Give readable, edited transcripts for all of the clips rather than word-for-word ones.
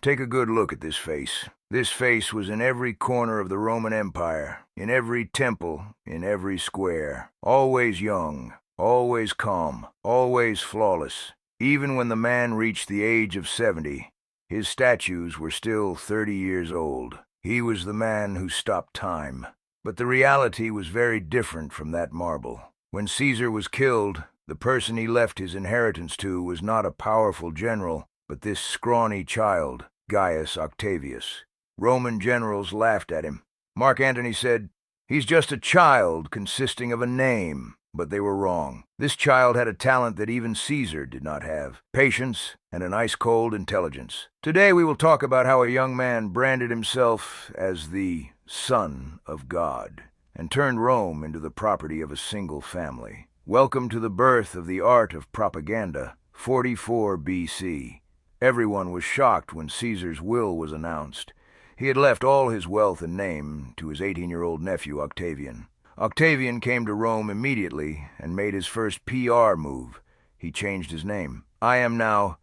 Take a good look at this face. This face was in every corner of the Roman Empire, in every temple, in every square. Always young, always calm, always flawless. Even when the man reached the age of 70, his statues were still 30 years old. He was the man who stopped time. But the reality was very different from that marble. When Caesar was killed, the person he left his inheritance to was not a powerful general, but this scrawny child, Gaius Octavius. Roman generals laughed at him. Mark Antony said, "He's just a child consisting of a name." But they were wrong. This child had a talent that even Caesar did not have: patience and an ice-cold intelligence. Today we will talk about how a young man branded himself as the Son of God and turned Rome into the property of a single family. Welcome to the birth of the art of propaganda, 44 BC. Everyone was shocked when Caesar's will was announced. He had left all his wealth and name to his 18-year-old nephew Octavian. Octavian came to Rome immediately and made his first PR move. He changed his name. I am now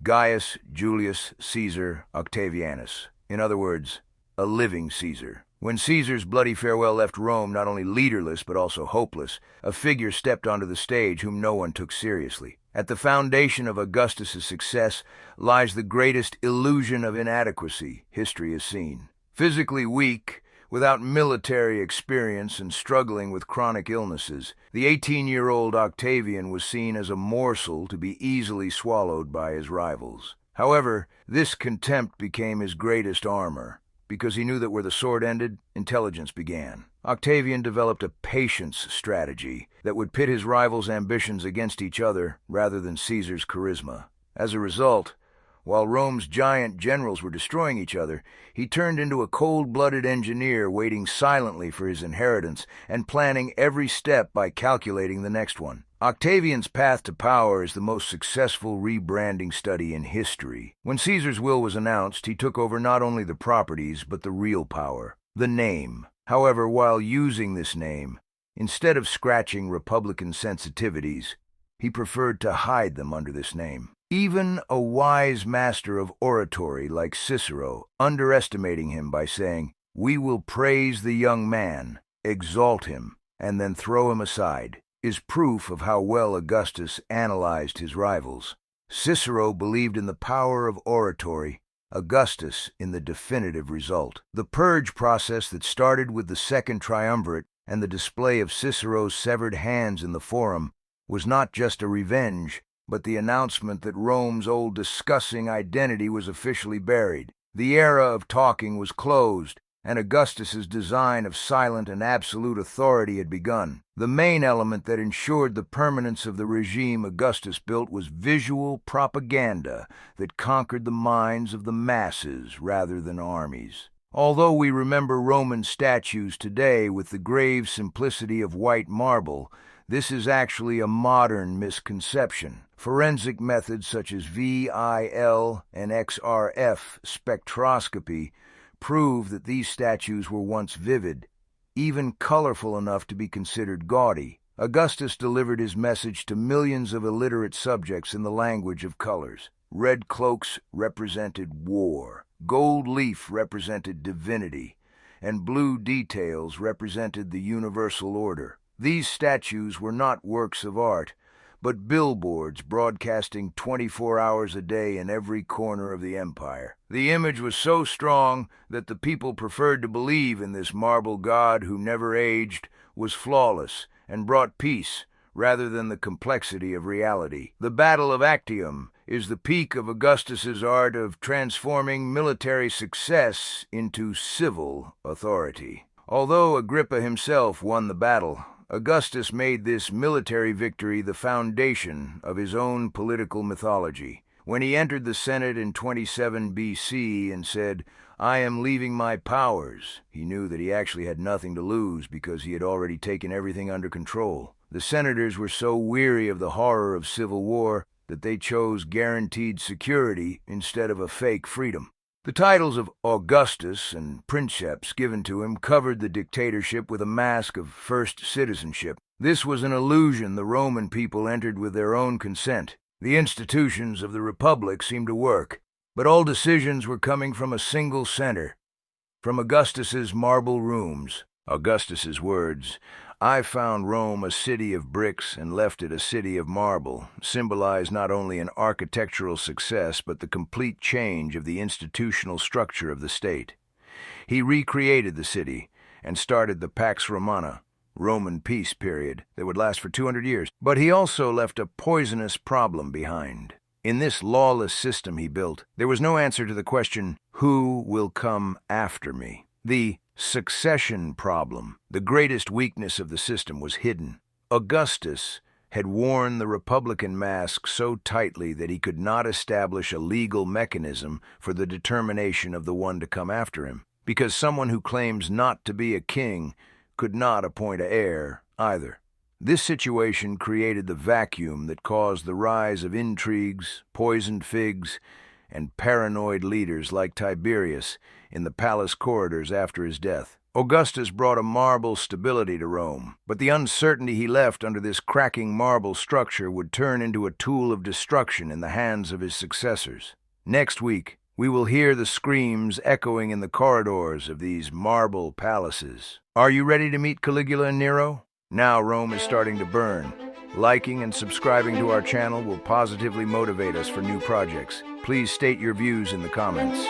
Gaius Julius Caesar Octavianus. In other words, a living Caesar. When Caesar's bloody farewell left Rome not only leaderless but also hopeless, a figure stepped onto the stage whom no one took seriously. At the foundation of Augustus's success lies the greatest illusion of inadequacy history has seen. Physically weak, without military experience and struggling with chronic illnesses, the 18-year-old Octavian was seen as a morsel to be easily swallowed by his rivals. However, this contempt became his greatest armor, because he knew that where the sword ended, intelligence began. Octavian developed a patience strategy that would pit his rivals' ambitions against each other rather than Caesar's charisma. As a result, while Rome's giant generals were destroying each other, he turned into a cold-blooded engineer waiting silently for his inheritance and planning every step by calculating the next one. Octavian's path to power is the most successful rebranding study in history. When Caesar's will was announced, he took over not only the properties but the real power, the name. However, while using this name, instead of scratching Republican sensitivities, he preferred to hide them under this name. Even a wise master of oratory like Cicero, underestimating him by saying, "We will praise the young man, exalt him, and then throw him aside," is proof of how well Augustus analyzed his rivals. Cicero believed in the power of oratory, Augustus in the definitive result. The purge process that started with the Second Triumvirate and the display of Cicero's severed hands in the Forum was not just a revenge, but the announcement that Rome's old discussing identity was officially buried. The era of talking was closed, and Augustus's design of silent and absolute authority had begun. The main element that ensured the permanence of the regime Augustus built was visual propaganda that conquered the minds of the masses rather than armies. Although we remember Roman statues today with the grave simplicity of white marble, this is actually a modern misconception. Forensic methods such as VIL and XRF spectroscopy prove that these statues were once vivid, even colorful enough to be considered gaudy. Augustus delivered his message to millions of illiterate subjects in the language of colors. Red cloaks represented war, gold leaf represented divinity, and blue details represented the universal order. These statues were not works of art, but billboards broadcasting 24 hours a day in every corner of the empire. The image was so strong that the people preferred to believe in this marble god who never aged, was flawless, and brought peace rather than the complexity of reality. The Battle of Actium is the peak of Augustus's art of transforming military success into civil authority. Although Agrippa himself won the battle, Augustus made this military victory the foundation of his own political mythology. When he entered the Senate in 27 BC and said, "I am leaving my powers," he knew that he actually had nothing to lose because he had already taken everything under control. The senators were so weary of the horror of civil war that they chose guaranteed security instead of a fake freedom. The titles of Augustus and Princeps given to him covered the dictatorship with a mask of first citizenship. This was an illusion the Roman people entered with their own consent. The institutions of the Republic seemed to work, But all decisions were coming from a single center, from Augustus's marble rooms. Augustus's words, "I found Rome a city of bricks and left it a city of marble," symbolize not only an architectural success but the complete change of the institutional structure of the state. He recreated the city and started the Pax Romana, Roman peace period, that would last for 200 years. But he also left a poisonous problem behind. In this lawless system he built, there was no answer to the question, who will come after me? The succession problem, the greatest weakness of the system, was hidden. Augustus had worn the Republican mask so tightly that he could not establish a legal mechanism for the determination of the one to come after him, because someone who claims not to be a king could not appoint an heir either. This situation created the vacuum that caused the rise of intrigues, poisoned figs, and paranoid leaders like Tiberius in the palace corridors after his death. Augustus brought a marble stability to Rome, but the uncertainty he left under this cracking marble structure would turn into a tool of destruction in the hands of his successors. Next week, we will hear the screams echoing in the corridors of these marble palaces. Are you ready to meet Caligula and Nero? Now Rome is starting to burn. Liking and subscribing to our channel will positively motivate us for new projects. Please state your views in the comments.